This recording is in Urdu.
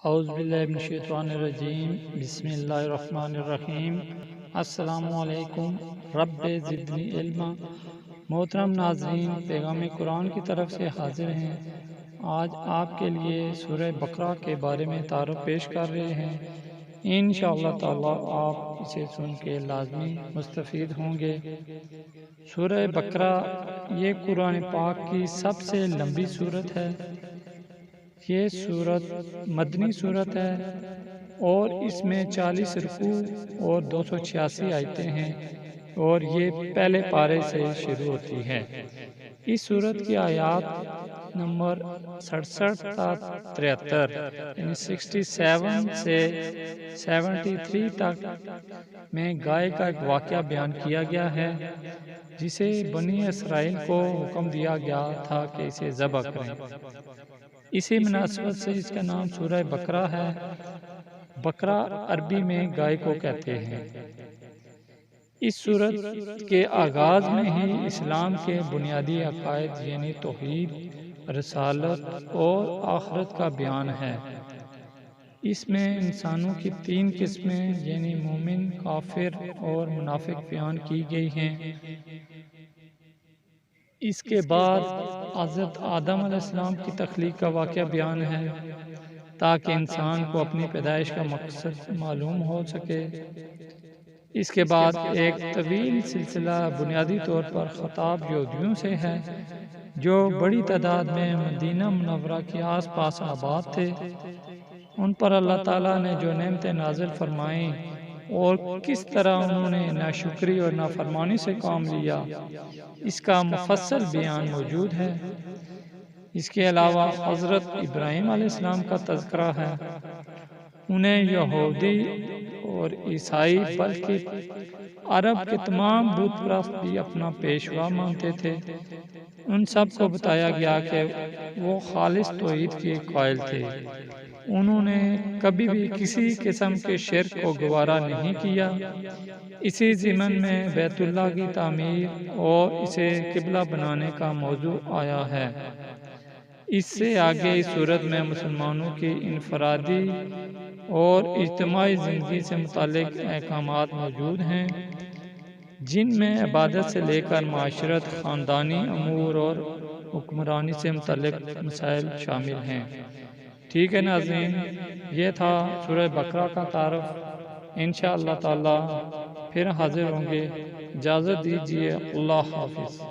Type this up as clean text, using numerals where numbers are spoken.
اعوذ باللہ من الشیطان الرجیم، بسم اللہ الرحمن الرحیم۔ السلام علیکم، رب زدنی علما۔ محترم ناظرین، پیغام قرآن کی طرف سے حاضر ہیں۔ آج آپ کے لیے سورہ بقرہ کے بارے میں تعارف پیش کر رہے ہیں۔ انشاءاللہ تعالی آپ اسے سن کے لازمی مستفید ہوں گے۔ سورہ بقرہ یہ قرآن پاک کی سب سے لمبی سورت ہے۔ یہ سورت مدنی سورت ہے اور اس میں 40 رکوع اور 286 آیتیں ہیں اور یہ پہلے پارے سے شروع ہوتی ہے۔ اس سورت کی آیات نمبر 67 تا 73 یعنی 67 سے 73 تک میں گائے کا ایک واقعہ بیان کیا گیا ہے جسے بنی اسرائیل کو حکم دیا گیا تھا کہ اسے ذبح کریں۔ اسی مناسبت سے اس کا نام سورہ بقرہ ہے۔ بقرہ عربی میں گائے کو کہتے ہیں۔ اس سورت کے آغاز میں ہی اسلام کے بنیادی عقائد یعنی توحید، رسالت اور آخرت کا بیان ہے۔ اس میں انسانوں کی 3 قسمیں یعنی مومن، کافر اور منافق بیان کی گئی ہیں۔ اس کے بعد حضرت آدم علیہ السلام کی تخلیق کا واقعہ بیان ہے تاکہ انسان کو اپنی پیدائش کا مقصد معلوم ہو سکے۔ اس کے بعد ایک طویل سلسلہ بنیادی طور پر خطاب یہودیوں سے ہے جو بڑی تعداد میں مدینہ منورہ کے آس پاس آباد تھے۔ ان پر اللہ تعالیٰ نے جو نعمتیں نازل فرمائیں اور کس طرح انہوں نے ناشکری اور نافرمانی سے کام لیا، اس کا مفصل بیان موجود ہے۔ اس کے علاوہ حضرت ابراہیم علیہ السلام کا تذکرہ ہے۔ انہیں یہودی اور عیسائی بلکہ عرب کے تمام بت پرست بھی اپنا پیشوا مانتے تھے۔ ان سب کو بتایا گیا کہ وہ خالص توحید کے قائل تھے۔ انہوں نے کبھی بھی کسی قسم کے شرک کو گوارا نہیں کیا۔ اسی ضمن میں بیت اللہ کی تعمیر اور اسے قبلہ بنانے کا موضوع آیا ہے۔ اس سے آگے اس سورت میں مسلمانوں کی انفرادی اور اجتماعی زندگی سے متعلق احکامات موجود ہیں جن میں عبادت سے لے کر معاشرت، خاندانی امور اور حکمرانی سے متعلق مسائل شامل ہیں۔ ٹھیک ہے ناظرین، یہ تھا سورہ بقرہ کا تعارف۔ انشاءاللہ تعالی پھر حاضر ہوں گے۔ اجازت دیجیے، اللہ حافظ۔